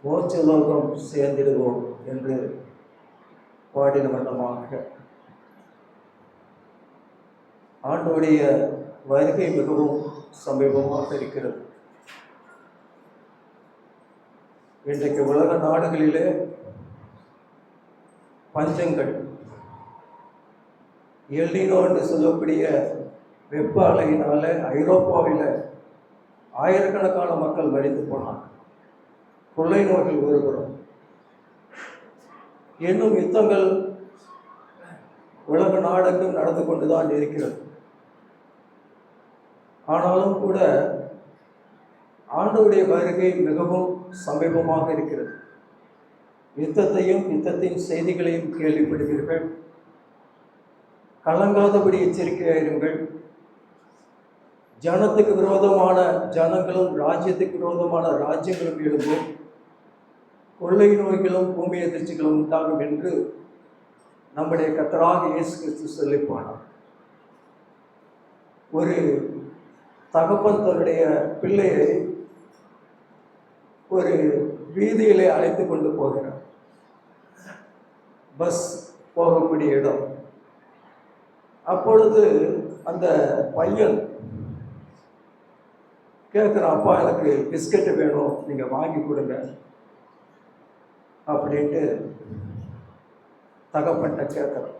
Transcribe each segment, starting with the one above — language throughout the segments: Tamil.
மோட்சலோகம் சேர்ந்திடுவோம் என்று பாடின வண்ணமாக ஆண்டவருடைய வருகை மிகவும் சமீபமாக இருக்கிறது. இன்றைக்கு உலக நாடுகளிலே பஞ்சங்கள், எல்னினோ என்று சொல்லக்கூடிய வெப்ப அலையினால ஐரோப்பாவில் ஆயிரக்கணக்கான மக்கள் மரித்து போனாங்க. கொள்ளை நோய்கள் ஒருபுறம், இன்னும் யுத்தங்கள் உலக நாடெங்கும் நடந்து கொண்டுதான் இருக்கிறது. ஆனாலும் கூட ஆண்டவருடைய வருகை மிகவும் சமீபமாக இருக்கிறது. யுத்தத்தையும் யுத்தத்தின் செய்திகளையும் கேள்விப்படுவீர்கள். கலங்காதபடி எச்சரிக்கையாயிருங்கள். ஜனத்துக்கு விரோதமான ஜனங்களும் ராஜ்யத்துக்கு விரோதமான ராஜ்யங்களும் எழும்பும், கொள்ளை நோய்களும் பூமி எதிர்ச்சிகளும் உண்டாகும் என்று நம்முடைய கர்த்தராகிய இயேசு கிறிஸ்து சொல்லி போனார். ஒரு தகப்பன் தன்னுடைய பிள்ளையை ஒரு வீதியிலே அழைத்து கொண்டு போகிறார். பஸ் போகக்கூடிய இடம். அப்பொழுது அந்த பையன் கேட்குறான், அப்பா எனக்கு பிஸ்கட்டு வேணும், நீங்கள் வாங்கி கொடுங்க அப்படின்ட்டு தகப்பன்ட்ட கேட்குறான்.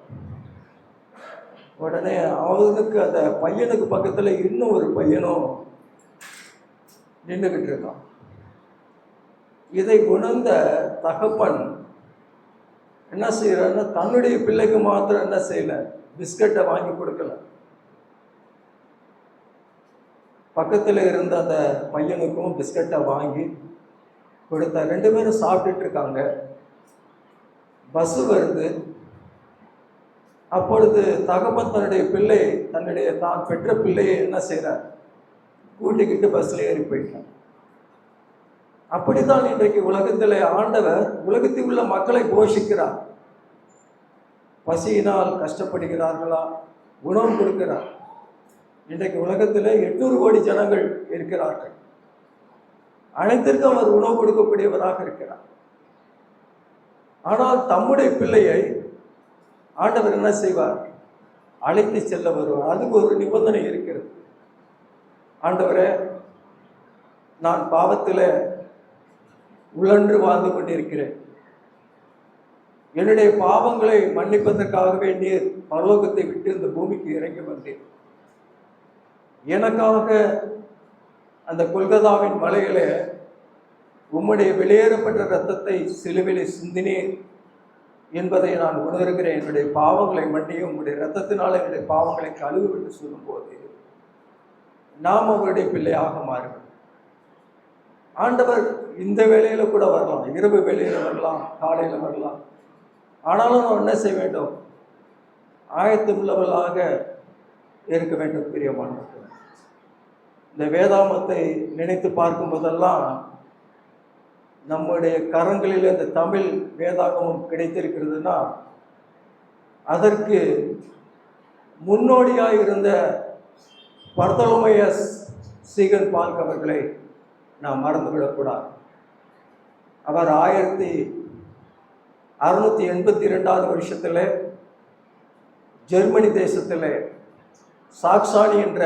உடனே அவனுக்கு அந்த பையனுக்கு பக்கத்தில் இன்னும் ஒரு பையனும் நின்றுக்கிட்டு இருக்கான். இதை உணர்ந்த தகப்பன் என்ன செய்யறாருன்னா, தன்னுடைய பிள்ளைக்கு மாத்திரம் என்ன செய்யல, பிஸ்கட்டை வாங்கி கொடுக்கல, பக்கத்தில் இருந்த அந்த பையனுக்கும் பிஸ்கட்டை வாங்கி கொடுத்தா. 2 பேரும் சாப்பிட்டுட்டு இருக்காங்க. பஸ்ஸு வருது. அப்பொழுது தகப்பன் தன்னுடைய தான் பெற்ற பிள்ளையை என்ன செய்கிறார், கூட்டிக்கிட்டு பஸ்ஸில் ஏறி போயிட்டார். அப்படித்தான் இன்றைக்கு உலகத்தில் ஆண்டவர் உலகத்தில் உள்ள மக்களை போஷிக்கிறார். பசியினால் கஷ்டப்படுகிறார்களா, உணவு கொடுக்கிறார். இன்றைக்கு உலகத்தில் 800 கோடி ஜனங்கள் இருக்கிறார்கள். அனைத்திற்கும் அவர் உணவு கொடுக்கக்கூடியவராக இருக்கிறார். ஆனால் தம்முடைய பிள்ளையை ஆண்டவர் என்ன செய்வார், அழைத்து செல்ல வருவார். அதுக்கு ஒரு நிபந்தனை இருக்கிறது. ஆண்டவரே, நான் பாவத்தில் உழன்று வாழ்ந்து கொண்டிருக்கிறேன். என்னுடைய பாவங்களை மன்னிப்பதற்காக வேண்டிய பரலோகத்தை விட்டு இந்த பூமிக்கு இறங்கி வந்தேன். எனக்காக அந்த கொல்கத்தாவின் மலையில உம்முடைய வெளியேறப்பட்ட இரத்தத்தை சிலுவிலை சிந்தினேன் என்பதை நான் உணர்கிறேன். என்னுடைய பாவங்களை மன்னியும், உம்முடைய இரத்தத்தினால் என்னுடைய பாவங்களை கழுவு என்று சொல்லும்போது நாம் அவருடைய பிள்ளையாக மாறுவோம். ஆண்டவர் இந்த வேளையில கூட வரலாம், இரவு வேளையில வரலாம், காலையில் வரலாம். ஆனாலும் நாம் என்ன செய்ய வேண்டும், ஆயத்தமுள்ளவர்களாக இருக்க வேண்டும். பிரியமானவர்கள், இந்த வேதாமத்தை நினைத்து பார்க்கும் போதெல்லாம் நம்முடைய கரங்களில் இந்த தமிழ் வேதாகமம் கிடைத்திருக்கிறதுனா அதற்கு முன்னோடியாக இருந்த பர்தலோமையஸ் சீகன் பால்க் அவர்களை நாம் மறந்துவிடக்கூடாது. அவர் 1682 வருஷத்தில் ஜெர்மனி தேசத்தில் சாக்சானி என்ற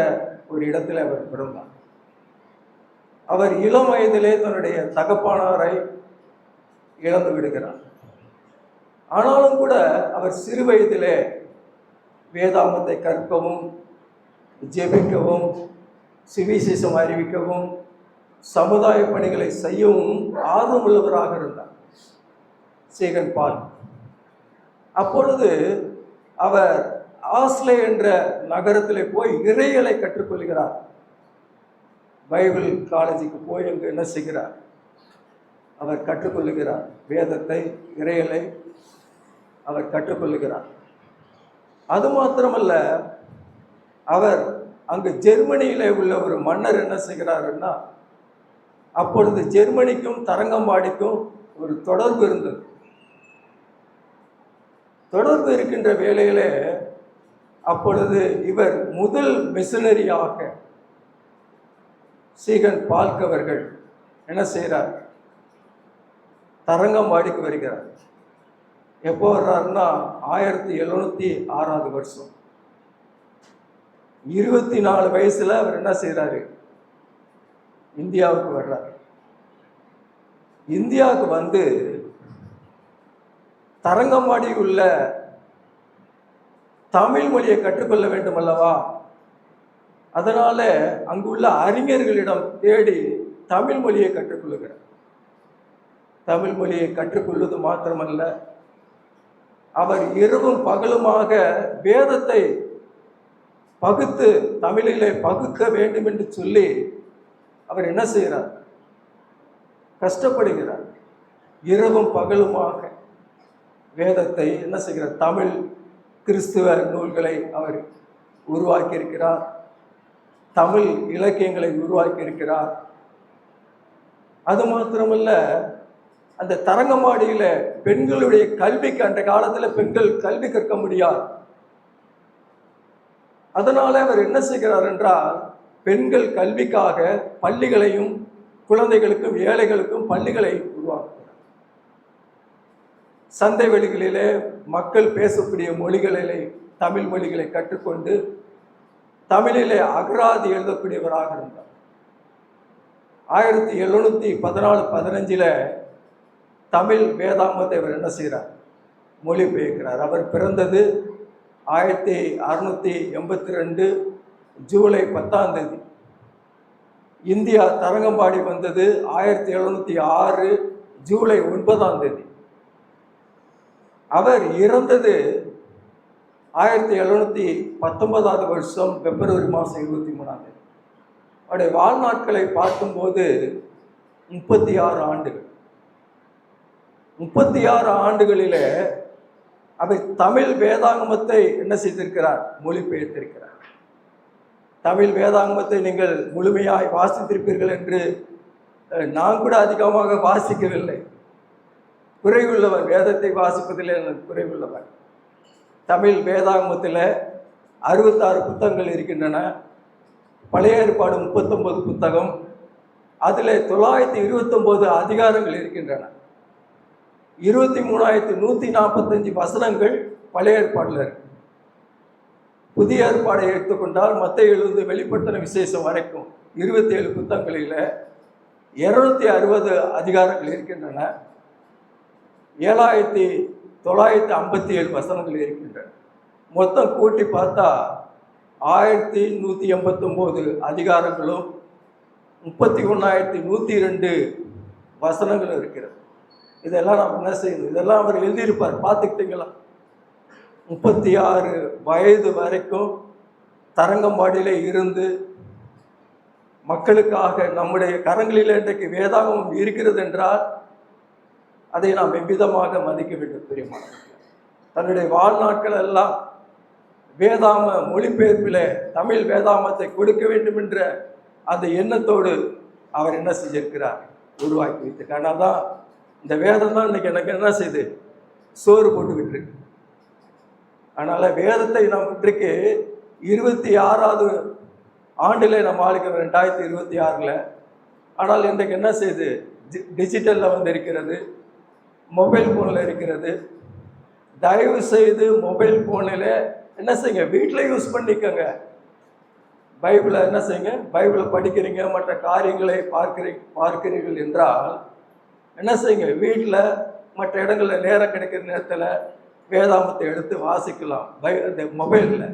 ஒரு இடத்தில் அவர் பிறந்தார். அவர் இளம் வயதிலே தன்னுடைய தகப்பனாரை இழந்து விடுகிறார். ஆனாலும் கூட அவர் சிறு வயதிலே வேதாமத்தை கற்கவும், ஜெபிக்கவும், சுவிசேஷம் அறிவிக்கவும், சமுதாய பணிகளை செய்யவும் ஆர்வம் உள்ளவராக இருந்தார் சீகன் பால். அப்பொழுது அவர் ஆஸ்லே என்ற நகரத்தில் போய் இறையலை கற்றுக்கொள்கிறார். பைபிள் காலேஜுக்கு போய் அங்கு என்ன செய்கிறார், அவர் கற்றுக்கொள்ளுகிறார். வேதத்தை, இறையலை அவர் கற்றுக்கொள்ளுகிறார். அது மாத்திரமல்ல, அவர் அங்கு ஜெர்மனியில் உள்ள ஒரு மன்னர் என்ன செய்கிறாருன்னா, அப்பொழுது ஜெர்மனிக்கும் தரங்கம்பாடிக்கும் ஒரு தொடர்பு இருந்தது. தொடர்பு இருக்கின்ற வேளையிலே அப்பொழுது இவர் முதல் மிஷனரியாக சீகன் பால்க் அவர்கள் என்ன செய்கிறார், தரங்கம்பாடிக்கு வருகிறார். எப்போ வர்றாருன்னா 1706 வருஷம். 24 வயசுல அவர் என்ன செய்யறாரு? இந்தியாவுக்கு வர்றார். இந்தியாவுக்கு வந்து தரங்கம்பாடி உள்ள தமிழ் மொழியை கற்றுக்கொள்ள வேண்டும் அல்லவா? அதனால அங்குள்ள அறிஞர்களிடம் தேடி தமிழ் மொழியை கற்றுக்கொள்ளுகிறார். தமிழ் மொழியை கற்றுக்கொள்வது மாத்திரமல்ல, அவர் இரவும் பகலுமாக வேதத்தை பகுத்து தமிழிலே பகுக்க வேண்டும் என்று சொல்லி அவர் என்ன செய்கிறார்? கஷ்டப்படுகிறார். இரவும் பகலுமாக வேதத்தை என்ன செய்கிறார்? தமிழ் கிறிஸ்துவ நூல்களை அவர் உருவாக்கி இருக்கிறார். தமிழ் இலக்கியங்களை உருவாக்கி இருக்கிறார். அது மாத்திரமல்ல, அந்த தரங்கம்பாடியில பெண்களுடைய கல்விக்கு, அந்த காலத்துல பெண்கள் கல்வி கற்க முடியாது. அதனால அவர் என்ன செய்கிறார் என்றால், பெண்கள் கல்விக்காக பள்ளிகளையும் குழந்தைகளுக்கும் ஏழைகளுக்கும் பள்ளிகளை உருவாக்குகிறார். சந்தை வெளிகளிலே மக்கள் பேசக்கூடிய மொழிகளிலே தமிழ் மொழிகளை கற்றுக்கொண்டு தமிழிலே அகராதி எழுதக்கூடியவராக இருந்தார். 1714-15 தமிழ் வேதாகமத்தை அவர் என்ன செய்கிறார்? மொழிபெயர்க்கிறார். அவர் பிறந்தது 1682 ஜூலை 10 இந்தியா தரங்கம்பாடி வந்தது 1706 ஜூலை 9. அவர் இறந்தது 1719 வருஷம் பிப்ரவரி மாதம் 23. அவருடைய வாழ்நாட்களை பார்க்கும்போது 36 ஆண்டுகள். 36 ஆண்டுகளிலே அவர் தமிழ் வேதாகமத்தை என்ன செய்திருக்கிறார்? மொழிபெயர்த்திருக்கிறார். தமிழ் வேதாகமத்தை நீங்கள் முழுமையாய் வாசித்திருப்பீர்கள் என்று நான் கூட அதிகமாக வாசிக்கவில்லை. குறைவுள்ளவர், வேதத்தை வாசிப்பதில் எனக்கு குறைவுள்ளவர். தமிழ் வேதாகமத்தில் 66 புத்தகங்கள் இருக்கின்றன. பழைய ஏற்பாடு 39 புத்தகம். அதில் 929 அதிகாரங்கள் இருக்கின்றன. 23,145 வசனங்கள் பழைய ஏற்பாடில் இருக்கு. புதிய ஏற்பாடை எடுத்துக்கொண்டால் மத்தேயுவிலிருந்து வெளிப்படுத்தின விசேஷம் வரைக்கும் 27 புத்தகங்களில் 260 அதிகாரங்கள் இருக்கின்றன. 7,957 வசனங்கள் இருக்கின்றன. மொத்தம் கூட்டி பார்த்தா 1,189 அதிகாரங்களும் 31,102 வசனங்களும் இருக்கிறது. இதெல்லாம் நாம் என்ன செய்யணும்? இதெல்லாம் அவர் எழுதியிருப்பார், பார்த்துக்கிட்டீங்களா? 36 வயது வரைக்கும் தரங்கம்பாடியிலே இருந்து மக்களுக்காக நம்முடைய கரங்களில் இன்றைக்கு வேதாகமம் இருக்கிறது என்றால் அதை நாம் எவ்விதமாக மதிக்க வேண்டும் தெரியுமா? தன்னுடைய வாழ்நாட்கள் எல்லாம் வேதாம மொழிபெயர்ப்பில் தமிழ் வேதாமத்தை கொடுக்க வேண்டும் என்ற அந்த எண்ணத்தோடு அவர் என்ன செஞ்சிருக்கிறார்? உருவாக்கி வைத்திருக்கார். ஆனால் தான் இந்த வேதம் தான் இன்னைக்கு எனக்கு என்ன செய்யுது? சோறு போட்டுக்கிட்டு இருக்கு. அதனால வேதத்தை நாம் இன்றைக்கு 26வது ஆண்டில் நம்ம ஆளுக்கிறோம், 2026. ஆனால் இன்றைக்கு என்ன செய்யுது? டிஜிட்டலில் வந்து இருக்கிறது, மொபைல் ஃபோனில் இருக்கிறது. தயவு செய்து மொபைல் ஃபோனில் என்ன செய்யுங்க? வீட்டில் யூஸ் பண்ணிக்கோங்க. பைபிளை என்ன செய்யுங்க? பைபிளை படிக்கிறீங்க, மற்ற காரியங்களை பார்க்கிறீர்கள் என்றால் என்ன செய்யுங்க? வீட்டில் மற்ற இடங்களில் நேரம் கிடைக்கிற நேரத்தில் வேதாகமத்தை எடுத்து வாசிக்கலாம் இந்த மொபைலில்.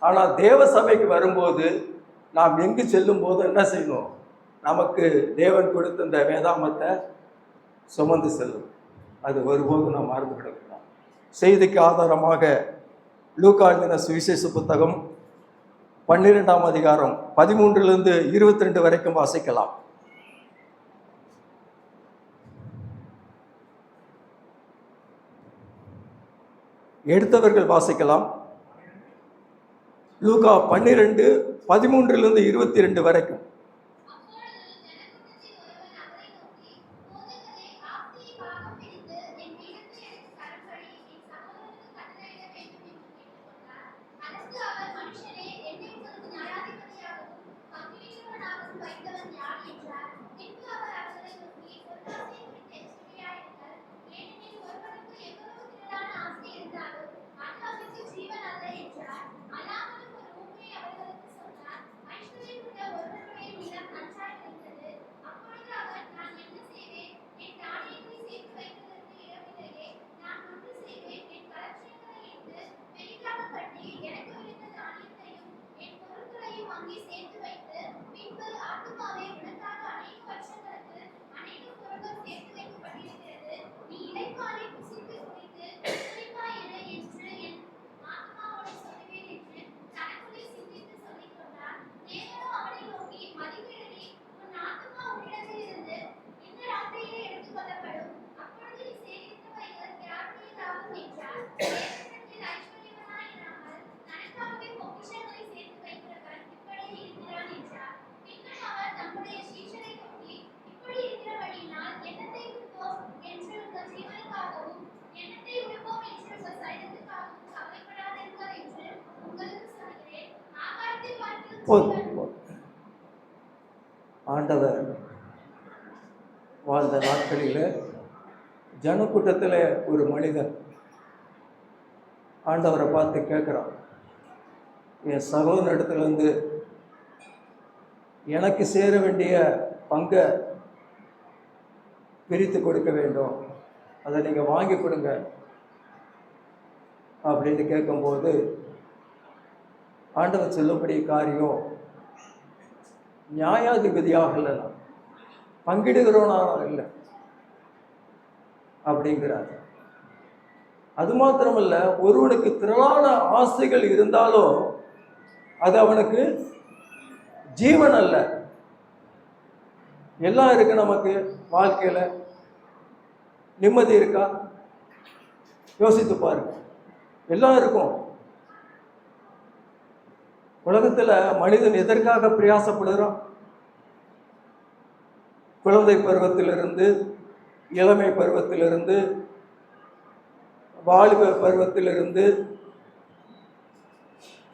ஆனால் தேவ சபைக்கு வரும்போது நாம் எங்கு செல்லும் போது என்ன செய்யணும்? நமக்கு தேவன் கொடுத்த இந்த வேதாகமத்தை சுமந்து செல்லும். அது ஒருபோது நாம் மறந்து விடலாம். செய்திக்கு ஆதாரமாக லூக்கா எழுதின சுவிசேஷ புத்தகம் 12ஆம் அதிகாரம் 13 22 வரைக்கும் வாசிக்கலாம். எடுத்தவர்கள் வாசிக்கலாம். லூக்கா 12 13 22 வரைக்கும். ஆண்டவர் வாழ்ந்த நாட்களில் ஜனக்கூட்டத்தில் ஒரு மனிதன் ஆண்டவரை பார்த்து கேட்குறான், என் சகோதர இடத்துலேருந்து எனக்கு சேர வேண்டிய பங்கை பிரித்து கொடுக்க வேண்டும், அதை நீங்கள் வாங்கி கொடுங்க அப்படின்னு கேட்கும்போது ஆண்டவர் சொல்லும்படி காரியம் நியாயாதிபதியாக இல்லை, பங்கிடுகிறவனாக இல்லை அப்படிங்கிறார். அது மாத்திரமல்ல, ஒருவனுக்கு திரளான ஆசைகள் இருந்தாலும் அது அவனுக்கு ஜீவன் அல்ல. எல்லாம் இருக்கு, நமக்கு வாழ்க்கையில நிம்மதி இருக்கா? யோசித்து பாருங்க. எல்லாம் இருக்கும். உலகத்துல மனிதன் எதற்காக பிரயாசப்படுகிறான்? குழந்தை பருவத்திலிருந்து, இளமை பருவத்திலிருந்து, வாலிப பருவத்திலிருந்து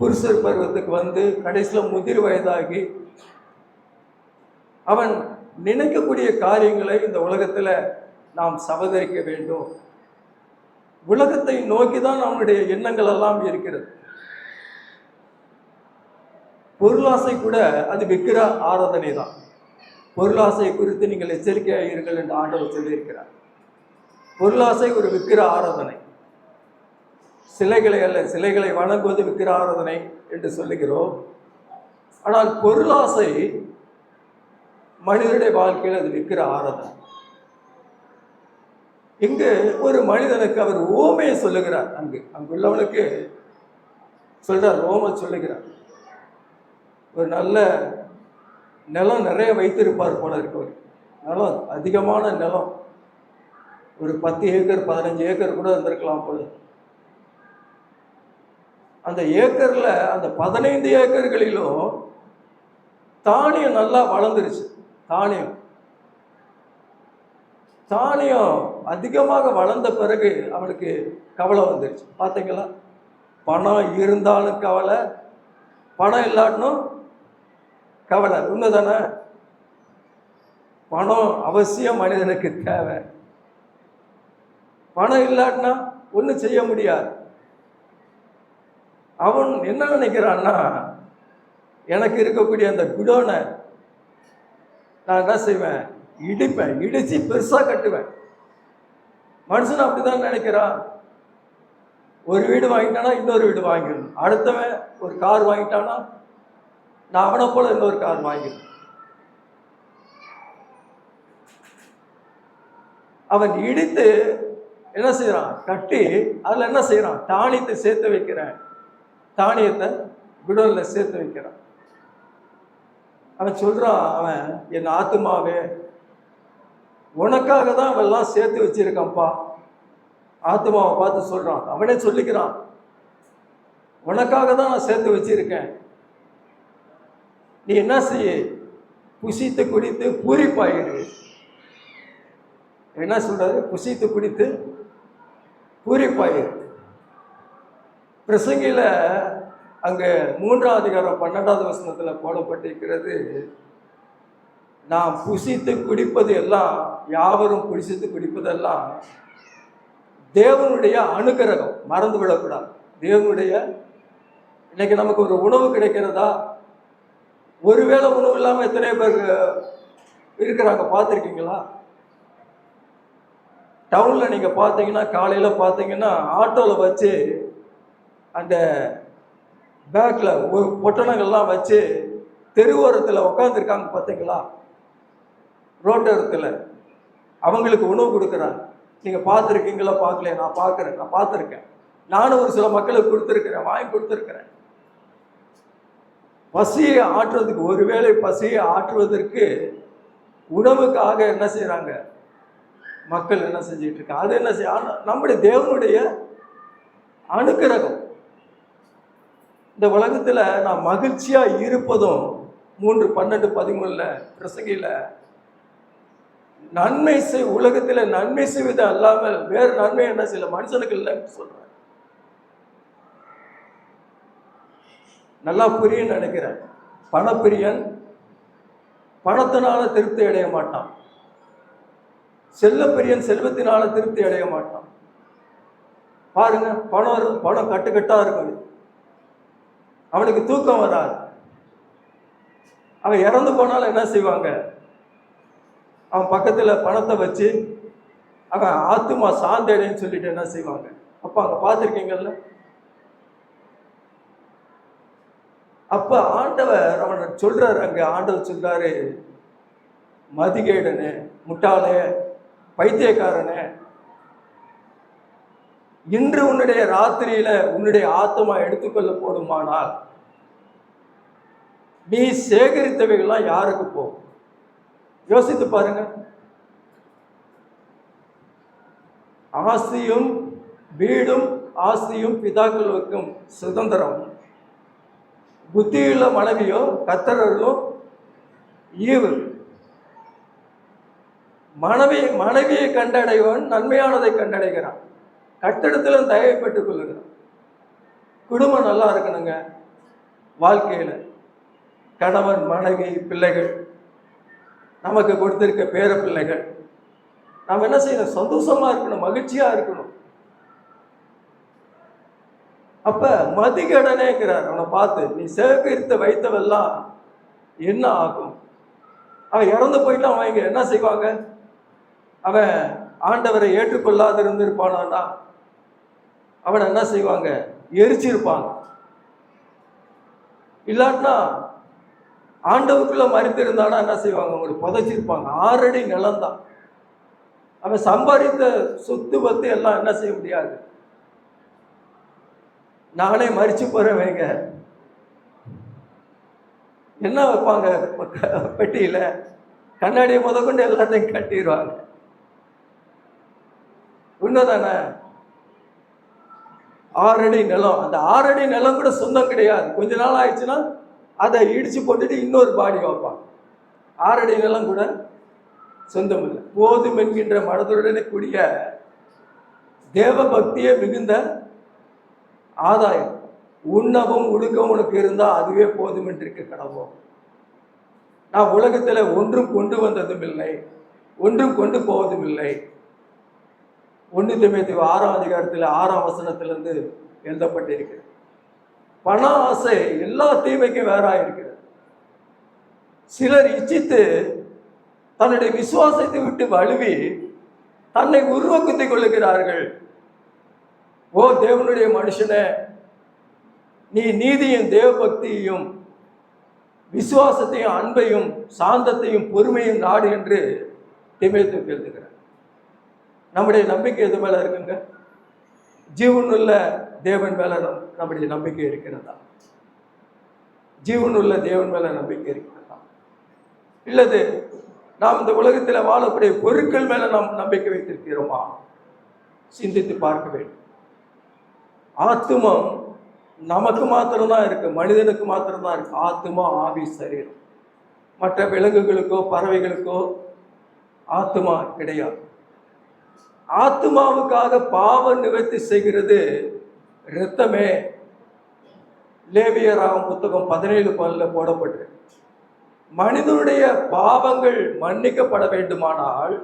புருஷர் பருவத்துக்கு வந்து கடைசியில் முதிர் வயதாகி அவன் நினைக்கக்கூடிய காரியங்களை இந்த உலகத்தில் நாம் சபதரிக்க வேண்டும். உலகத்தை நோக்கி தான் நம்முடைய எண்ணங்கள் எல்லாம் இருக்கிறது. பொருளாசை கூட அது விக்கிர ஆராதனை தான். பொருளாசை குறித்து நீங்கள் எச்சரிக்கையாக இருங்கள் என்று ஆண்டவர் சொல்லியிருக்கிறார். பொருளாசை ஒரு விக்கிர ஆராதனை, சிலைகளை அல்ல. சிலைகளை வணங்குவது விக்கிர ஆராதனை என்று சொல்லுகிறோம். ஆனால் பொருளாசை மனிதனுடைய வாழ்க்கையில் அது விக்கிர ஆராதனை. இங்கு ஒரு மனிதனுக்கு அவர் ஓமையை சொல்லுகிறார். அங்குள்ளவனுக்கு சொல்றார், ஓமை சொல்லுகிறார். ஒரு நல்ல நிலம் நிறைய வைத்திருப்பார் போல இருக்கவர். நிலம், அதிகமான நிலம், ஒரு 10 ஏக்கர் 15 ஏக்கர் கூட இருந்திருக்கலாம் போல. அந்த ஏக்கர்ல அந்த 15 ஏக்கர்களிலும் தானியம் நல்லா வளர்ந்துருச்சு. தானியம் அதிகமாக வளர்ந்த பிறகு அவனுக்கு கவலை வந்துருச்சு. பார்த்தீங்களா? பணம் இருந்தாலும் கவலை, பணம் இல்லாட்டினும் கவலை. உண்மைதானே? பணம் அவசியம் மனிதனுக்கு தேவை. பணம் இல்லாட்டினா ஒன்றும் செய்ய முடியாது. அவன் என்ன நினைக்கிறான்னா, எனக்கு இருக்கக்கூடிய அந்த குடோனை நான் என்ன செய்வேன், இடிப்பேன், இடிச்சு பெருசா கட்டுவேன். மனுஷன் அப்படிதான் நினைக்கிறான். ஒரு வீடு வாங்கிட்டானா இன்னொரு வீடு வாங்கிடணும். அடுத்தவன் ஒரு கார் வாங்கிட்டானா நான் அவனை போல இன்னொரு கார் வாங்கிடணும். அவன் இடித்து என்ன செய்யறான், கட்டி அதுல என்ன செய்யறான், தானியத்தை சேர்த்து வைக்கிறேன். தானியத்தை குடோன்ல சேர்த்து வைக்கிறான். அவன் சொல்றான், அவன் என் ஆத்துமாவே உனக்காக தான் அவெல்லாம் சேர்த்து வச்சிருக்கான்ப்பா. ஆத்துமாவை பார்த்து சொல்றான், அவனே சொல்லிக்கிறான், உனக்காக தான் நான் சேர்த்து வச்சிருக்கேன். நீ என்ன செய்ய, புசித்து குடித்து பூரிப்பாயிரு. என்ன சொல்றாரு, புசித்து குடித்து பூரிப்பாயிரு. பிரசங்கில அங்கே 3ஆம் அதிகாரம் 12வது வசனத்தில் போடப்பட்டிருக்கிறது, நாம் புசித்து குடிப்பது எல்லாம், யாவரும் புசித்து குடிப்பதெல்லாம் தேவனுடைய அனுக்கிரகம். மறந்து விடக்கூடாது. தேவனுடைய, இன்னைக்கு நமக்கு ஒரு உணவு கிடைக்கிறதா? ஒருவேளை உணவு இல்லாமல் எத்தனை பேர் இருக்கிறாங்க பார்த்துருக்கீங்களா? டவுனில் நீங்கள் பார்த்தீங்கன்னா, காலையில் பார்த்தீங்கன்னா ஆட்டோவில் வச்சு அந்த பேக்கில் ஒரு பொட்டணங்கள்லாம் வச்சு தெருவோரத்தில் உட்காந்துருக்காங்க பார்த்தீங்களா, ரோட்டோரத்தில் அவங்களுக்கு உணவு கொடுக்குறாங்க. நீங்கள் பார்த்துருக்கீங்களா? பார்க்கலையா? நான் பார்த்துருக்கேன். நானும் ஒரு சில மக்களுக்கு கொடுத்துருக்கிறேன், வாங்கி கொடுத்துருக்கிறேன். பசியை ஆற்றுவதற்கு, ஒருவேளை பசியை ஆற்றுவதற்கு உணவுக்காக என்ன செய்கிறாங்க மக்கள், என்ன செஞ்சிட்டு இருக்காங்க. அது என்ன செய்ய, நம்முடைய தேவனுடைய அனுக்கிரகம். இந்த உலகத்தில் நான் மகிழ்ச்சியாக இருப்பதும் 3:12-13 பிரசங்கியில் நன்மை உலகத்தில் நன்மை செய்வது அல்லாமல் வேறு நன்மை என்ன செய்யல மனுஷனுக்கு இல்லைன்னு சொல்றேன். நல்லா புரியுன்னு நினைக்கிறேன். பணப்பிரியன் பணத்தினால திருப்தி அடைய மாட்டான். செல்வப்பிரியன் செல்வத்தினால திருப்தி அடைய மாட்டான். பாருங்க, பணம் கட்டுக்கட்டா இருக்கும், அவனுக்கு தூக்கம் வராது. அவன் இறந்து போனாலும் என்ன செய்வாங்க, அவன் பக்கத்தில் பணத்தை வச்சு அவன் ஆத்துமா சாந்தடைன்னு சொல்லிட்டு என்ன செய்வாங்க. அப்போ அங்கே பார்த்துருக்கீங்கல்ல. அப்போ ஆண்டவர் அவனை சொல்றாரு, அங்கே ஆண்டவர் சொல்றாரு, மதிகேடனே, முட்டாளே, பைத்தியக்காரனே, இன்று உன்னுடைய ராத்திரியில உன்னுடைய ஆத்மா எடுத்துக்கொள்ள போடுமானால் நீ சேகரித்தவைகள்லாம் யாருக்கு போகும்? யோசித்து பாருங்க. ஆஸ்தியும் வீடும் ஆஸ்தியும் பிதாக்களுக்கும் சுதந்திரம். புத்தியுள்ள மனைவியோ கர்த்தரருளும் ஈவு. மனைவியை கண்டடைவன் நன்மையானதை கண்டடைகிறான், கட்டிடத்திலும் தயவை பெற்றுக் கொள்ளுகிறான். குடும்பம் நல்லா இருக்கணுங்க. வாழ்க்கையில கணவன், மனைவி, பிள்ளைகள், நமக்கு கொடுத்திருக்க பேர பிள்ளைகள், நாம் என்ன செய்யணும்? சந்தோஷமா இருக்கணும், மகிழ்ச்சியா இருக்கணும். அப்ப மதிகடனேங்கிறார் அவனை பார்த்து, நீ சேகரித்து வைத்தவெல்லாம் என்ன ஆகும்? அவன் இறந்து போயிட்டு அவன் இங்க என்ன செய்வாங்க? அவன் ஆண்டவரை ஏற்றுக்கொள்ளாது இருந்திருப்பானா, அவனை என்ன செய்வாங்க? எரிச்சிருப்பாங்க. இல்லாட்டினா ஆண்டவுக்குள்ள மறித்திருந்தானா என்ன செய்வாங்க? அவங்களுக்கு புதைச்சிருப்பாங்க. 6 அடி நிலம்தான். அவன் சம்பாதித்த சொத்து பத்து எல்லாம் என்ன செய்ய முடியாது. நானே மறிச்சு போறேன் வைங்க, என்ன வைப்பாங்க பெட்டியில? கண்ணாடியை முதற்கொண்டு எல்லாத்தையும் கட்டிடுவாங்க. உண்மைதானே? 6 அடி நிலம். அந்த 6 அடி நிலம் கூட சொந்தம் கிடையாது. கொஞ்ச நாள் ஆயிடுச்சுன்னா அதை இடிச்சு போட்டுட்டு இன்னொரு பாடி வைப்பாங்க. 6 அடி நிலம் கூட சொந்தம் இல்லை. போதும் என்கின்ற மனதுடனே கூடிய தேவ பக்தியே மிகுந்த ஆதாயம். உண்ணவும் உடுக்கவும் உனக்கு இருந்தால் அதுவே போதும் என்று இருக்க கடவோம். நான் உலகத்தில் ஒன்றும் கொண்டு வந்ததும் இல்லை, ஒன்றும் கொண்டு போவதும் இல்லை. 1 தீமோத்தேயு 6ஆம் அதிகாரத்தில் 6ஆம் வசனத்திலிருந்து எழுதப்பட்டிருக்கிறது. பண ஆசை எல்லா தீமைக்கும் வேறாக இருக்கிறது. சிலர் இச்சித்து தன்னுடைய விசுவாசத்தை விட்டு வழுவி தன்னை உருவக்குத்திக் கொள்ளுகிறார்கள். ஓ தேவனுடைய மனுஷனே, நீ நீதியும் தேவ பக்தியையும் விசுவாசத்தையும் அன்பையும் சாந்தத்தையும் பொறுமையும் நாடு என்று தீமோத்தேயுவுக்கு எழுதுகிறார். நம்முடைய நம்பிக்கை எது மேல இருக்குங்க? ஜீவனுள்ள தேவன் மேல நம்முடைய நம்பிக்கை இருக்கிறதா? ஜீவனுள்ள தேவன் மேல நம்பிக்கை இருக்கிறதா? இல்லது நாம் இந்த உலகத்தில் வாழக்கூடிய பொருட்கள் மேல நாம் நம்பிக்கை வைத்திருக்கிறோமா? சிந்தித்து பார்க்க வேண்டும். ஆத்துமம் நமக்கு மாத்திரம்தான் இருக்கு, மனிதனுக்கு மாத்திரம்தான் இருக்கு. ஆத்துமா, ஆவி, சரீரம். மற்ற விலங்குகளுக்கோ பறவைகளுக்கோ ஆத்துமா கிடையாது. ஆத்துமாவுக்காக பாவ நிவர்த்தி செய்கிறது இரத்தமே. லேவியராகும் புத்தகம் 17:10 போடப்பட்டு, மனிதனுடைய பாவங்கள் மன்னிக்கப்பட வேண்டுமானால்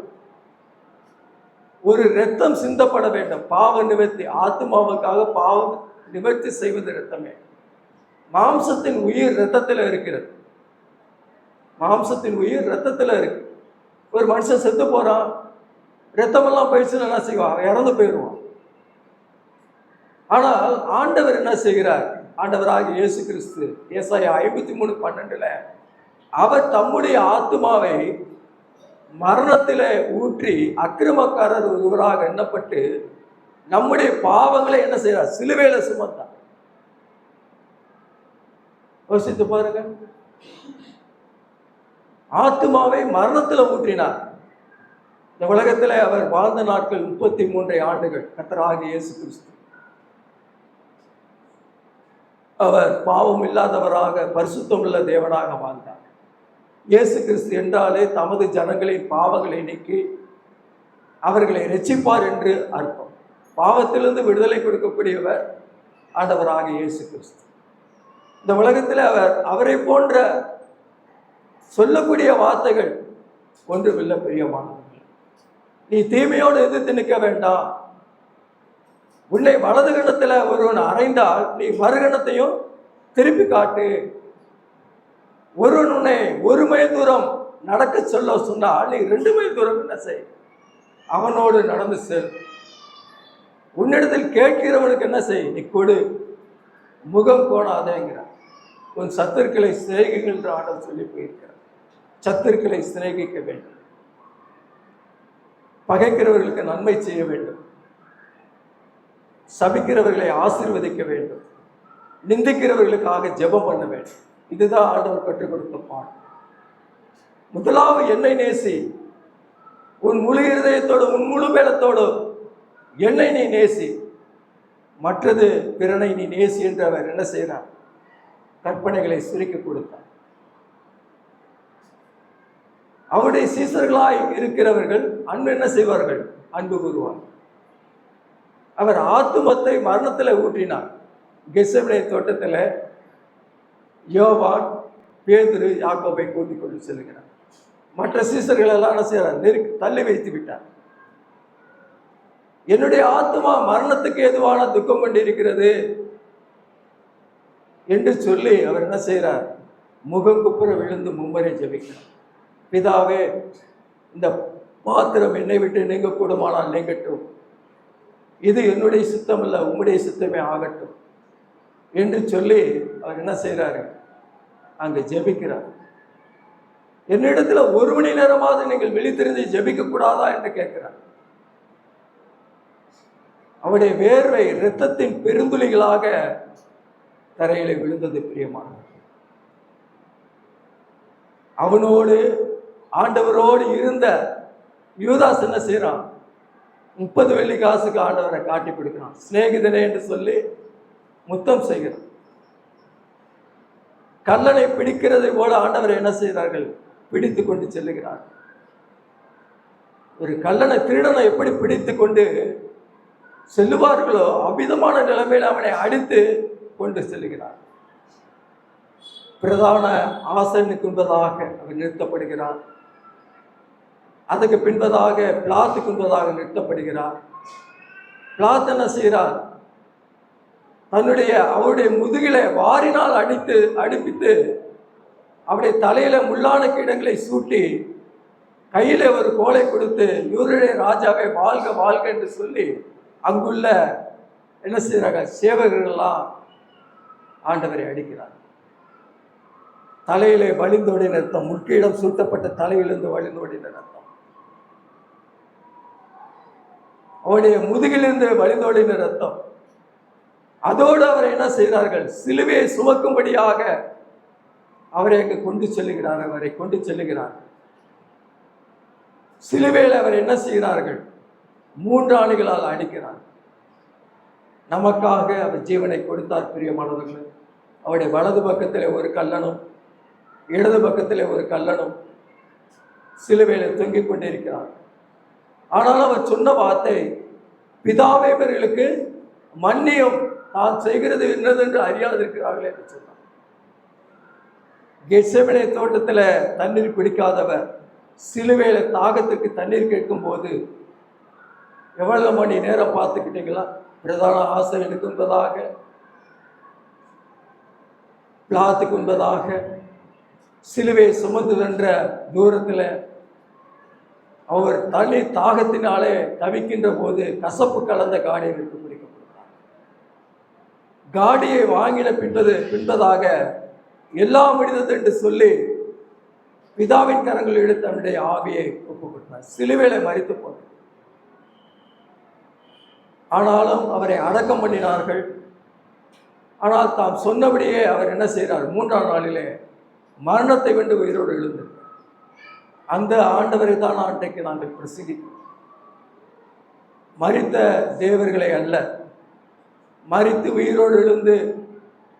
ஒரு இரத்தம் சிந்தப்பட வேண்டும். பாவ நிவர்த்தி, ஆத்மாவுக்காக பாவம் நிவர்த்தி செய்வது இரத்தமே. மாம்சத்தின் உயிர் இரத்தத்தில் இருக்கிறது. மாம்சத்தின் உயிர் இரத்தத்தில் இருக்கு. ஒரு மனுஷன் செத்து போறான், இரத்தமெல்லாம் போயிடுச்சுன்னு என்ன செய்வான்? இறந்து போயிடுவான். ஆனால் ஆண்டவர் என்ன செய்கிறார்? ஆண்டவராக இயேசு கிறிஸ்து ஏசாயா 53:12 அவர் தம்முடைய ஆத்துமாவை மரணத்திலே ஊற்றி அக்கிரமக்காரர் ஒருவராக எண்ணப்பட்டு நம்முடைய பாவங்களை என்ன செய்யறார்? சிலுவையில சுமந்தார். யோசித்து பாருங்க. ஆத்துமாவை மரணத்துல ஊற்றினார். இந்த உலகத்துல அவர் வாழ்ந்த நாட்கள் 33 ஆண்டுகள். கர்த்தராகிய இயேசு கிறிஸ்து அவர் பாவம் இல்லாதவராக பரிசுத்தம் உள்ள தேவனாக வாழ்ந்தார். இயேசு கிறிஸ்து என்றாலே தமது ஜனங்களின் பாவங்களை நீக்கி அவர்களை இரட்சிப்பார் என்று அர்த்தம். பாவத்திலிருந்து விடுதலை கொடுக்கக்கூடியவர் ஆண்டவராக இயேசு கிறிஸ்து. இந்த உலகத்தில் அவரை போன்ற சொல்லக்கூடிய வார்த்தைகள் ஒன்றுமில்லை பிரியமானவர்கள். நீ தீமையோடு எதிர்த்து நிற்க வேண்டாம். உன்னை வலது கணத்தில் ஒருவன் அறைந்தால் நீ மறுகணத்தையும் திருப்பி காட்டு. ஒருவன் உன்னை 1 மைல் தூரம் நடக்க சொல்ல சொன்னால் நீ 2 மைல் தூரம் என்ன செய்? அவனோடு நடந்து செல். உன்னிடத்தில் கேட்கிறவனுக்கு என்ன செய்? நீ கொடு. முகம் கோணாதேங்கிறார். உன் சத்துருக்களை சிநேகிகள் என்று ஆண்டவர் சொல்லி போயிருக்கிறார். சத்துருக்களை சிநேகிக்க வேண்டும். பகைக்கிறவர்களுக்கு நன்மை செய்ய வேண்டும். சபிக்கிறவர்களை ஆசீர்வதிக்க வேண்டும். நிந்திக்கிறவர்களுக்காக ஜெபம் பண்ண வேண்டும். இதுதான் ஆண்டவர் கற்றுக் கொடுத்த பாடம். முதலாவது என்னை நேசி. உன் முழு இருதயத்தோடு உன் முழு மேலத்தோடு என்னை நீ நேசி, மற்றது பிறனை நீ நேசி என்று அவர் என்ன செய்கிறார்? கற்பனைகளை சுருக்கி கொடுத்தார். அவருடைய சீசர்களாய் இருக்கிறவர்கள் அன்பு என்ன செய்வார்கள்? அன்பு கூறுவார். அவர் ஆத்துமத்தை மரணத்தில் ஊற்றினார். கெத்செமனே தோட்டத்தில் யோவான், பேதுரு, யாக்கோபை கூட்டிக் கொண்டு செல்கிறார். மற்ற சீசர்கள் எல்லாம் என்ன செய்கிறார்? தள்ளி வைத்து விட்டார். என்னுடைய ஆத்மா மரணத்துக்கு ஏதுவான துக்கம் கொண்டிருக்கிறது என்று சொல்லி அவர் என்ன செய்கிறார்? முகங்குப்புற விழுந்து மும்மரை ஜெபிக்கிறார். பிதாவே, இந்த பாத்திரம் என்னை விட்டு நீங்க கூடுமானால் நீங்கட்டும். இது என்னுடைய சித்தம் இல்லை, உம்முடைய சித்தமே ஆகட்டும் என்று சொல்லி அவர் என்ன செய்கிறாரு? அங்கே ஜெபிக்கிறார். என்னிடத்துல 1 மணி நேரமாவது நீங்கள் விழித்திருந்து ஜெபிக்க கூடாதா என்று கேட்கிறார். அவருடைய வேர்வை இரத்தத்தின் பெருந்துளிகளாக தரையில விழுந்தது. பிரியமானவர், அவனோடு ஆண்டவரோடு இருந்த யூதாஸ் என்ன செய்யறான்? 30 வெள்ளி காசுக்கு ஆண்டவரை காட்டி கொடுக்கிறான். சிநேகிதனே என்று சொல்லி முத்தம் செய்கிறான். கல்லனை பிடிக்கிறதை போல ஆண்டவரை என்ன செய்கிறார்கள்? பிடித்து கொண்டு செல்லுகிறார். ஒரு கல்லனை, திருடனை எப்படி பிடித்து கொண்டு செல்லுவார்களோ அவ்விதமான நிலைமையில் அவனை அடித்து கொண்டு செல்லுகிறார். பிரதான ஆசனுக்கு முன்பதாக அவர் நிறுத்தப்படுகிறார். அதுக்கு பின்பதாக பிலாத்துக்கு முன்பதாக நிறுத்தப்படுகிறார். பிலாத்து என்ன செய்கிறார்? அவருடைய முதுகிலே வாரினால் அடிப்பித்து அவருடைய தலையில முள்ளான கீடங்களை சூட்டி கையில ஒரு கோலை கொடுத்து யூதருடைய ராஜாவை வாழ்க வாழ்க என்று சொல்லி அங்குள்ள என்ன செய்கிறாங்க? சேவகர்கள்லாம் ஆண்டவரை அடிக்கிறார். தலையிலே வழிந்தோடின ரத்தம், முற்கிடம் சூட்டப்பட்ட தலையிலிருந்து வழிந்தோடின ரத்தம், அவருடைய முதுகிலிருந்து வழிந்தோடின ரத்தம். அதோடு அவரை என்ன செய்கிறார்கள்? சிலுவையை சுமக்கும்படியாக அவரை அங்கு கொண்டு செல்லுகிறார். அவரை கொண்டு செல்லுகிறார். சிலுவையில் அவர் என்ன செய்கிறார்கள்? 3 ஆணிகளால் அடிக்கிறார். நமக்காக அவர் ஜீவனை கொடுத்தார். பிரியமானவர்கள், அவருடைய வலது பக்கத்தில் ஒரு கல்லனும் இடது பக்கத்தில் ஒரு கல்லனும் சிலுவையில் தொங்கிக் கொண்டிருக்கிறார். ஆனால் அவர் சொன்ன வார்த்தை, பிதாவே இவர்களுக்கு மன்னியும், நான் செய்கிறது என்னதென்று அறியாதிருக்கிறார்கள் என்று சொன்னார். கெத்செமனே தோட்டத்தில் தண்ணீர் பிடிக்காதவர் சிலுவையில தாகத்துக்கு தண்ணீர் கேட்கும் போது எவ்வளவு மணி நேரம் பார்த்துக்கிட்டீங்களா? பிரதான ஆசிரியனுக்கு என்பதாக, பிலாத்துக்கு என்பதாக சிலுவையை சுமந்து வென்ற தூரத்தில் அவர் தண்ணீர் தாகத்தினாலே தவிக்கின்ற போது கசப்பு கலந்த காடியை விட்டு குடிக்கப்படுகிறார். காடியை வாங்கின பின்பதாக எல்லாம் முடிந்தது என்று சொல்லி பிதாவின் கரங்கள் எடுத்து தன்னுடைய ஆவியை ஒப்பு கொடுத்தார். சிலுவையில மரித்து போனார். ஆனாலும் அவரை அடக்கம் பண்ணினார்கள். ஆனால் தாம் சொன்னபடியே அவர் என்ன செய்கிறார்? 3ஆம் நாளிலே மரணத்தை வென்று உயிரோடு எழுந்தார். அந்த ஆண்டவரை தான் அன்றைக்கு நாங்கள் பிரசங்கித்தோம். மரித்த தேவர்களை அல்ல, மரித்து உயிரோடு எழுந்து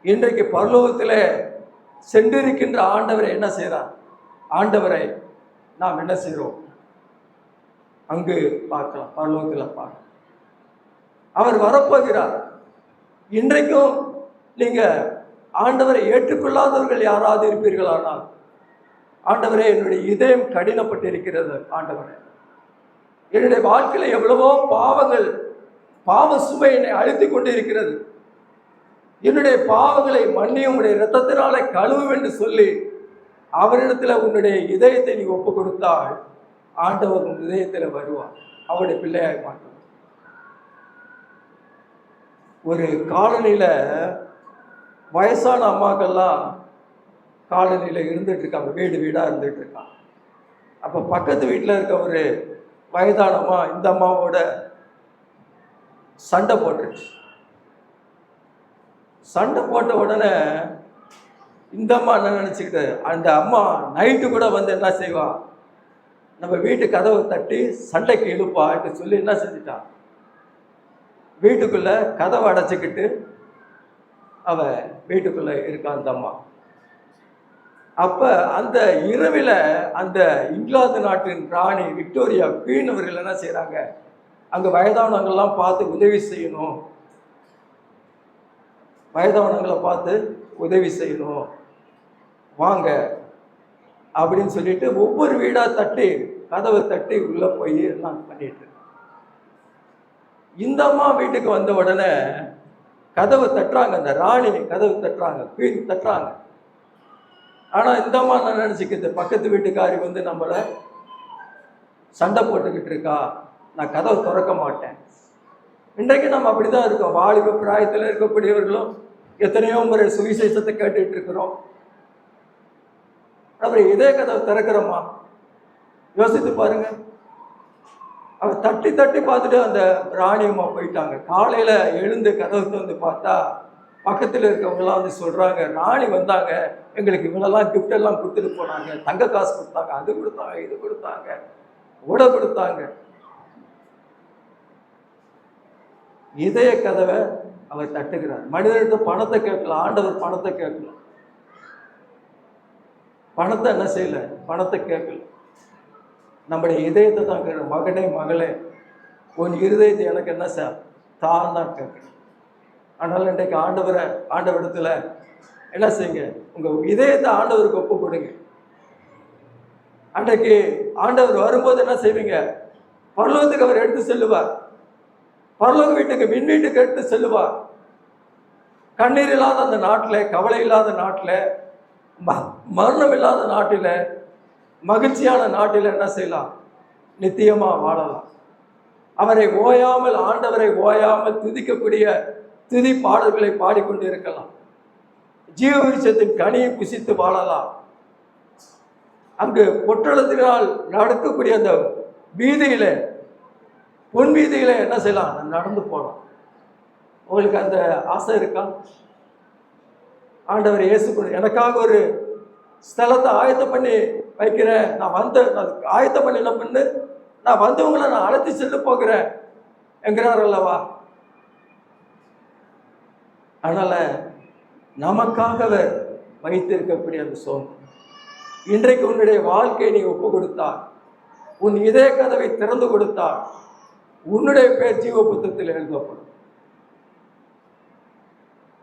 இன்றைக்கு பரலோகத்தில் சென்றிருக்கின்ற ஆண்டவரை என்ன செய்கிறார்? ஆண்டவரை நாம் என்ன செய்கிறோம்? அங்கு பார்க்கலாம், பரலோகத்தில் பார்க்கலாம். அவர் வரப்போகிறார். இன்றைக்கும் நீங்க ஆண்டவரை ஏற்றுக்கொள்ளாதவர்கள் யாராவது இருப்பீர்களானால், ஆண்டவரே என்னுடைய இதயம் கடினப்பட்டிருக்கிறது, ஆண்டவரே என்னுடைய வாழ்க்கையில எவ்வளவோ பாவங்கள், பாவ சுமை என்னை அழுத்தி கொண்டு இருக்கிறது, என்னுடைய பாவங்களை மன்னியும் உடைய இரத்தத்தினாலே கழுவும் என்று சொல்லி அவரிடத்துல உன்னுடைய இதயத்தை நீ ஒப்பு கொடுத்தால் ஆண்டவர் உன் இதயத்தில் வருவார், அவருடைய பிள்ளையாய் மாட்டார். ஒரு காலனியில வயசான அம்மாக்கள்லாம் காலனியில் இருந்துட்டு இருக்காங்க, வீடு வீடாக இருந்துட்டு இருக்காங்க. அப்போ பக்கத்து வீட்டில் இருக்க ஒரு வயதான அம்மா இந்த அம்மாவோட சண்டை போட்டுருச்சு. சண்டை போட்ட உடனே இந்த அம்மா என்ன நினச்சிக்கிட்டு, அந்த அம்மா நைட்டு கூட வந்து என்ன செய்வா, நம்ம வீட்டு கதவை தட்டி சண்டைக்கு இழுப்பான்னு சொல்லி என்ன செஞ்சிட்டான், வீட்டுக்குள்ள கதவை அடைச்சிக்கிட்டு அவ வீட்டுக்குள்ள இருக்கா அந்த அம்மா. அப்ப அந்த இரவில் அந்த இங்கிலாந்து நாட்டின் ராணி விக்டோரியா குவீன் அவர்கள் என்ன செய்யறாங்க, அங்க வயதானவங்கள்லாம் பார்த்து உதவி செய்யணும், வயதானவங்களை பார்த்து உதவி செய்யணும் வாங்க அப்படின்னு சொல்லிட்டு ஒவ்வொரு வீடா தட்டி கதவை தட்டி உள்ள போய் எல்லாம் பண்ணிட்டு. இந்த அம்மா வீட்டுக்கு வந்த உடனே கதவை தட்டுறாங்க, அந்த ராணி கதவு தட்டுறாங்க, குவீன் தட்டுறாங்க. ஆனா இந்த அம்மா நான் நினைச்சுக்கிது, பக்கத்து வீட்டுக்காரி வந்து நம்மள சண்டை போட்டுக்கிட்டு இருக்கா, நான் கதவை திறக்க மாட்டேன். இன்றைக்கு நம்ம அப்படிதான் இருக்கோம். வாலிப பிராயத்தில் இருக்கக்கூடியவர்களும் எத்தனையோ முறை சுவிசேஷத்தை கேட்டுட்டு இருக்கிறோம். அப்புறம் இதே கதவை திறக்கிறோமா? யோசித்து பாருங்க. அவ தட்டி தட்டி பார்த்துட்டு அந்த ராணியம்மா போயிட்டாங்க. காலையில எழுந்து கதவு வந்து பார்த்தா பக்கத்தில் இருக்கவங்கலாம் வந்து சொல்றாங்க, ராணி வந்தாங்க, எங்களுக்கு இவனெல்லாம் கிஃப்ட் எல்லாம் கொடுத்துட்டு போனாங்க, தங்க காசு கொடுத்தாங்க, அது கொடுத்தாங்க, இது கொடுத்தாங்க, உடை கொடுத்தாங்க. இதய கதவை அவர் தட்டுகிறார். மனிதர்கிட்ட பணத்தை கேட்கலாம், ஆண்டவர் பணத்தை கேட்கலாம். பணத்தை என்ன செய்யல, பணத்தை கேட்கல, நம்முடைய இதயத்தை தான் கேட்கல. மகனே மகளே, உன் இருதயத்தை எனக்கு என்ன சார் தான் தான் கேட்கணும். ஆனால் இன்றைக்கு ஆண்டவரிடத்துல என்ன செய்யுங்க, உங்க இதயத்தை ஆண்டவருக்கு ஒப்பு கொடுங்க. அன்றைக்கு ஆண்டவர் வரும்போது என்ன செய்வீங்க, பரலோகத்துக்கு அவர் எடுத்து செல்லுவார், பரலோக வீட்டுக்கு விண் வீட்டுக்கு எடுத்து செல்லுவார். கண்ணீர் இல்லாத அந்த நாட்டில், கவலை இல்லாத நாட்டில், மரணம் இல்லாத நாட்டில், மகிழ்ச்சியான நாட்டில் என்ன செய்யலாம், நித்தியமா வாழலாம். அவரை ஓயாமல், ஆண்டவரை ஓயாமல் துதிக்கக்கூடிய துதி பாடல்களை பாடிக்கொண்டு இருக்கலாம். ஜீவ விருட்சத்தின் கனியை புசித்து வாழலாம். அங்கு பொற்றளத்தினால் நடக்கக்கூடிய அந்த வீதியில, பொன் வீதியில என்ன செய்யலாம், நடந்து போகலாம். உங்களுக்கு அந்த ஆசை இருக்கா? ஆண்டவர் இயேசு எனக்காக ஒரு ஸ்தலத்தை ஆயத்தம் பண்ணி வைக்கிறேன், நான் ஆயத்தம் பண்ணி என்ன பண்ணு, நான் வந்தவங்களை நான் அழைத்து செல்ல போகிறேன் என்கிறார் அல்லவா? அதனால நமக்காக வைத்திருக்கக்கூடிய அந்த சோகம் இன்றைக்கு உன்னுடைய வாழ்க்கையை நீ ஒப்பு கொடுத்தால், உன் இதய கதவை திறந்து கொடுத்தால், உன்னுடைய பேர் ஜீவ புத்தகத்தில் எழுதப்படும்.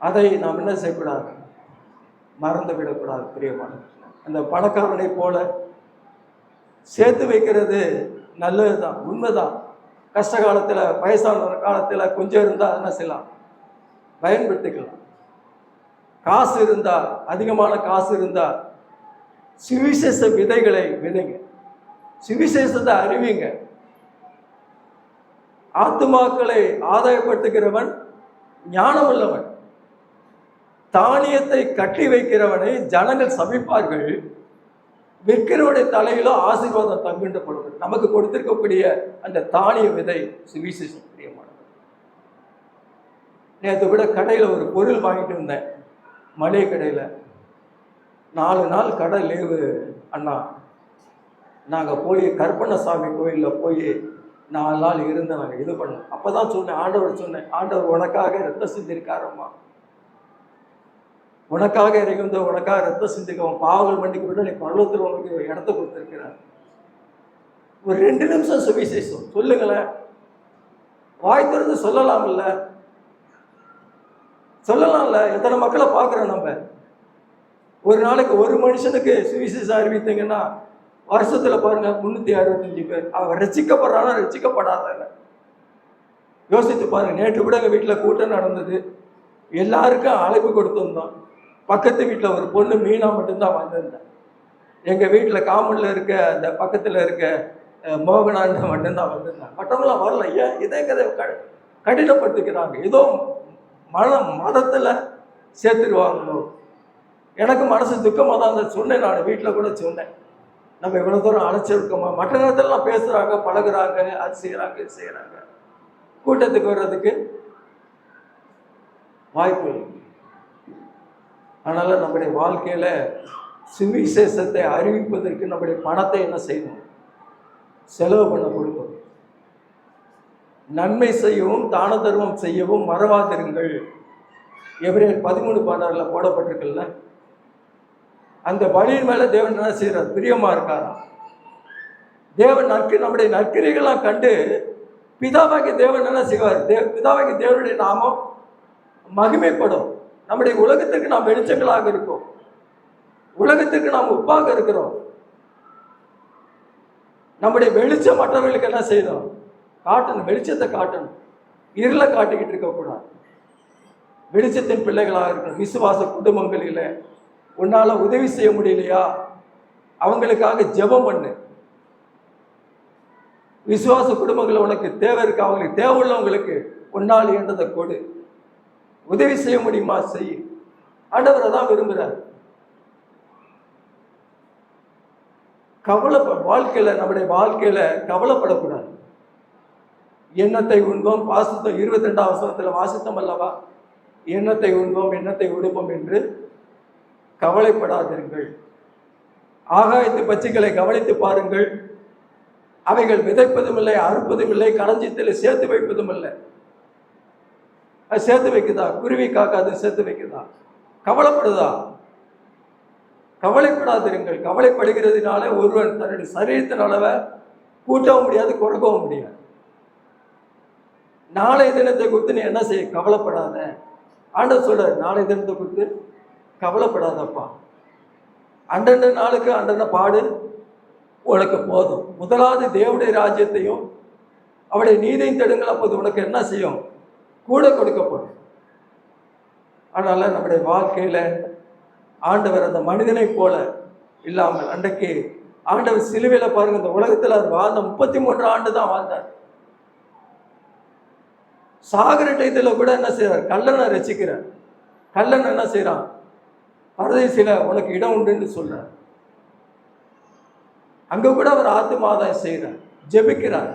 அதை நாம் என்ன செய்யக்கூடாது, மறந்து விடக்கூடாது. பிரியமான அந்த பணக்காரனை போல சேர்த்து வைக்கிறது நல்லதுதான், உண்மைதான். கஷ்ட காலத்தில், வயசான காலத்தில் கொஞ்சம் இருந்தால் என்ன செய்யலாம், பயன்படுத்திக்கலாம். காசு இருந்தால், அதிகமான காசு இருந்தால் சுவிசேஷ விதைகளை விதைங்க, சுவிசேஷத்தை அறிவிங்க. ஆத்துமாக்களை ஆதாயப்படுத்துகிறவன் ஞானம் உள்ளவன். தானியத்தை கட்டி வைக்கிறவனை ஜனங்கள் சபிப்பார்கள், விற்கிறவருடைய தலையிலும் ஆசீர்வாதம் தங்குன்ற பொழுது நமக்கு கொடுத்திருக்கக்கூடிய அந்த தானிய விதை சுவிசேஷம் பிரியமானது. நேற்று கூட கடையில் ஒரு பொருள் வாங்கிட்டு இருந்தேன், மளிகை கடையில். 4 நாள் கடை லீவு அண்ணா. நாங்கள் போய் கருப்பண்ணசாமி கோயிலில் போய் 4 நாள் இருந்து நாங்கள் இது பண்ணோம். அப்போ தான் சொன்னேன், ஆண்டவர் சொன்னேன், ஆண்டவர் உனக்காக ரத்தம் சிந்திருக்காரம்மா, உனக்காக இறங்கி உனக்காக ரத்தம் சிந்திக்கவன் பாவங்கள் மன்னிக்கு விட நீ பரலோகத்தில் உனக்கு இடத்த கொடுத்துருக்கிறார். ஒரு 2 நிமிஷம் சுவிசேஷம் சொல்லுங்களேன். வாய் திறந்து சொல்லலாம்ல, சொல்லலாம்ல. எத்தனை மக்களை பார்க்குறோம் நம்ம. ஒரு நாளைக்கு ஒரு மனுஷனுக்கு சுவிசேஷம் அறிவித்தீங்கன்னா வருஷத்தில் பாருங்க 365 பேர். அவன் ரசிக்கப்படுறானா ரசிக்கப்படாத யோசித்து பாருங்க. நேற்று கூட எங்கள் வீட்டில் கூட்டம் நடந்தது. எல்லாருக்கும் அழைப்பு கொடுத்துருந்தோம். பக்கத்து வீட்டில் ஒரு பொண்ணு மீனா மட்டும்தான் வந்திருந்தேன். எங்கள் வீட்டில் காமனில் இருக்க அந்த பக்கத்தில் இருக்க மோகனாண்ட மட்டும்தான் வந்திருந்தேன். மற்றவங்களாம் வரல. ஏன் இதே கதை கடினப்படுத்திக்கிறாங்க. ஏதோ மதத்தில் சேர்த்துருவாங்களோ. எனக்கு மனசு துக்கமாக தான் இருந்தது. சொன்னேன், நான் வீட்டில் கூட சொன்னேன், நம்ம இவ்வளோ தூரம் அழைச்சிருக்கோமா. மற்ற நேரத்திலலாம் பேசுகிறாங்க, பழகுறாங்க, அது செய்கிறாங்க, இது செய்கிறாங்க. கூட்டத்துக்கு வர்றதுக்கு வாய்ப்பு இல்லை. அதனால் நம்முடைய வாழ்க்கையில் சுவிசேஷத்தை அறிவிப்பதற்கு நம்முடைய பணத்தை என்ன செய்யணும்? செலவு பண்ண கொடுக்கணும். நன்மை செய்யவும் தான தர்மம் செய்யவும் மறவாதிருங்கள். எபிரேயர் 13:16 போடப்பட்டிருக்குல்ல. அந்த பலியின் மேலே தேவன் என்ன செய்கிறார்? பிரியமாக இருக்காராம். தேவன் நம்முடைய நற்கிரிகளாம் கண்டு பிதாவாகி தேவன் என்ன செய்வார்? பிதாவாகி தேவனுடைய நாமம் மகிமைப்படும். நம்முடைய உலகத்துக்கு நாம் வெளிச்சங்களாக இருக்கோம். உலகத்துக்கு நாம் உப்பாக இருக்கிறோம். நம்முடைய வெளிச்சம் மற்றவர்களுக்கு என்ன செய்யணும்? காட்டணும். வெளிச்சத்தை காட்டணும். இருளை காட்டிக்கிட்டு இருக்கக்கூடாது. வெளிச்சத்தின் பிள்ளைகளாக இருக்கணும். விசுவாச குடும்பங்களில் உன்னால் உதவி செய்ய முடியலையா? அவங்களுக்காக ஜெபம் பண்ணு. விசுவாச குடும்பங்கள் உனக்கு தேவை இருக்கு, அவங்களுக்கு தேவை உள்ளவங்களுக்கு உன்னால் என்றதை கொடு. உதவி செய்ய முடியுமா? செய். ஆண்டவரை தான் விரும்புகிறார். வாழ்க்கையில் நம்முடைய வாழ்க்கையில் கவலைப்படக்கூடாது. எண்ணத்தை உண்போம் வாசித்தோம். 22ஆம் வசனத்தில் வாசித்தோம் அல்லவா? எண்ணத்தை உண்போம் எண்ணத்தை உடுப்போம் என்று கவலைப்படாதீர்கள். ஆகாயத்து பட்சிகளை கவனித்து பாருங்கள். அவைகள் விதைப்பதும் இல்லை, அறுப்பதும் இல்லை, களஞ்சியத்தில் சேர்த்து வைப்பதும் இல்லை. அது சேர்த்து வைக்குதா? குருவி காக்காது சேர்த்து வைக்குதா? கவலைப்படுதா? கவலைப்படாதிருங்கள். கவலைப்படுகிறதுனால ஒருவன் தன்னுடைய சரீரத்தின் அளவை கூட்டவும் முடியாது, குறைக்கவும் முடியாது. நாளை தினத்தை குறித்து நீ என்ன செய்ய? கவலைப்படாத. ஆண்டவர் சொல்றாரு, நாளை தினத்தை குறித்து கவலைப்படாதப்பா. அண்டண்ட நாளுக்கு அண்டண்ட பாடு உனக்கு போதும். முதலாவது தேவனுடைய ராஜ்யத்தையும் அவருடைய நீதியும் தேடுங்கள், அப்போது உனக்கு என்ன செய்யும்? கூட கொடுக்கப்படும். அதனால் நம்முடைய வாழ்க்கையில் ஆண்டவர் அந்த மனிதனை போல இல்லாமல், அன்றைக்கு ஆண்டவர் சிலுவையில் பாருங்கள், இந்த உலகத்தில் அவர் வாழ்ந்த 33 ஆண்டு தான் வாழ்ந்தார். சாகர டயத்தில் கூட என்ன செய்கிறார்? கல்லனை ரசிக்கிறார். கல்லன் என்ன செய்கிறான்? பரதேசில உனக்கு இடம் உண்டுன்னு சொல்றார். அங்க கூட அவர் ஆத்துமாதாயம் செய்கிறார், ஜெபிக்கிறார்.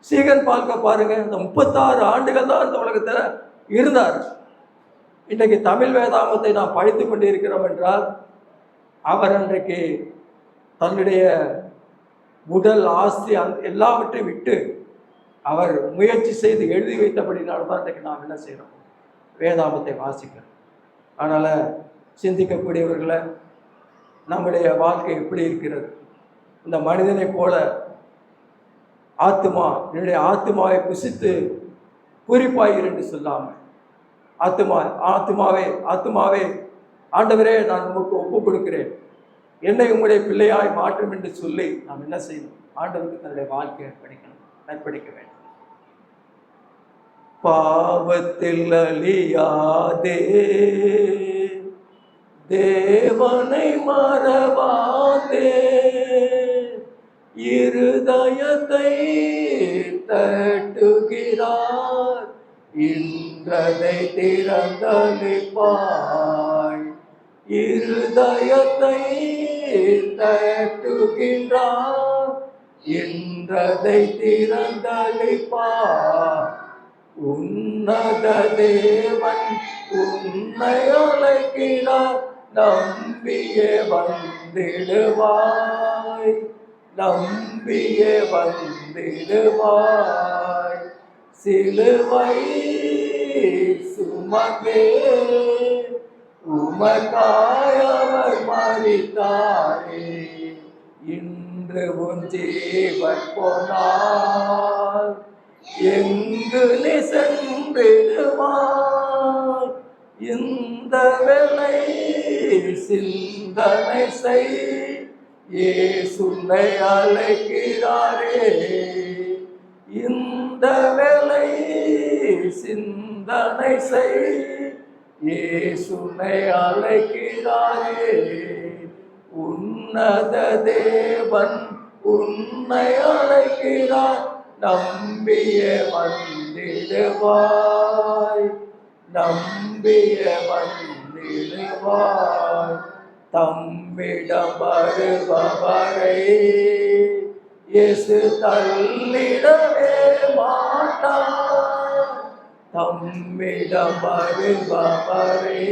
சீகன் பார்க்க பாருங்க, இந்த 36 ஆண்டுகள் தான் இந்த உலகத்தில் இருந்தார். இன்றைக்கு தமிழ் வேதாகமத்தை நாம் படித்து கொண்டு இருக்கிறோம் என்றால் அவர் அன்றைக்கு தன்னுடைய உடல் ஆஸ்தி எல்லாவற்றையும் விட்டு அவர் முயற்சி செய்து எழுதி வைத்தபடினால்தான் இன்றைக்கு நாம் என்ன செய்கிறோம்? வேதாகமத்தை வாசிக்கிறோம். அதனால் சிந்திக்கக்கூடியவர்களை, நம்முடைய வாழ்க்கை எப்படி இருக்கிறது? இந்த மனிதனை போல ஆத்துமா, என்னுடைய ஆத்துமாவை புசித்து பூரிப்பாயிரு என்று சொல்லாமல், ஆத்துமாவே ஆண்டவரே நான் உமக்கு ஒப்பு கொடுக்கிறேன், என்னை உங்களுடைய பிள்ளையாய் மாற்றும் என்று சொல்லி நாம் என்ன செய்யணும்? ஆண்டவருக்கு தன்னுடைய வாழ்க்கையை அர்ப்பணிக்க வேண்டும். பாவத்தில் அழியாதே, தேவனை மறவாதே, இருதயத்தை தட்டுகிறார், இன்றதை திறந்தளிப்பாய். இருதயத்தை தட்டுகின்றார், என்றதை திறந்தளிப்பார். உன்னத தேவன் உன்னை அழைக்கிறார், நம்பியே வந்திடுவாய், நம்பியே வந்திடுவாய். சிலுவை சுமந்தே உமக்காய் அவர் மரித்தாரே, இன்று உன் ஜீவன் போனால் எங்கு நீ சென்றிடுவாய். இந்த வேளை சிந்தனை செய், இயேசுவை அழைக்கிறாரே. இந்த வேளை சிந்தனை செய், இயேசுவை அழைக்கிறாரே. உன்னத தேவன் உன்னை அழைக்கிறார், நம்பிய வந்திடுவாய், நம்பிய வந்திடுவாய். தம்மிடம் வருபவரை இயேசு தள்ளிடவே மாட்டார். தம்மிடம் வருபவரை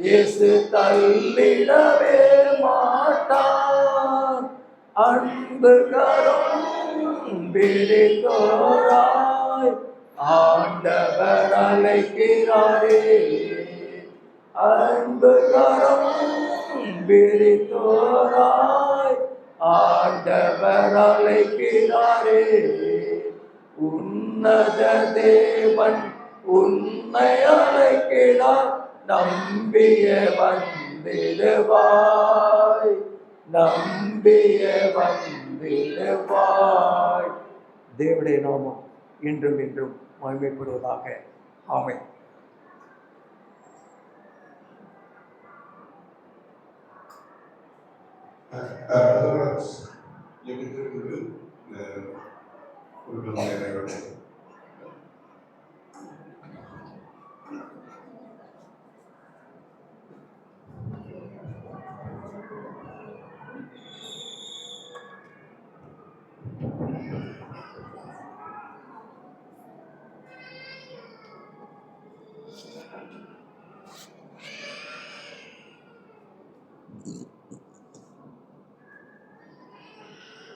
இயேசு தள்ளிடவே மாட்டார். அன்பு கரம் விரித்தோராய் ஆண்டவர் அழைக்கிறாரே, அன்பு கரம் விரித்தோராய் ஆண்டவர் அழைக்கிறாரே. உன்னத தேவன் உன்னை அழைக்கிறார், நம்பிய வந்திடுவாய், நம்பிய வந்திடுவாய். தேவனுடைய நாமம் இன்றும் இன்றும் மகிமைப்படுவதாக. ஆமென்.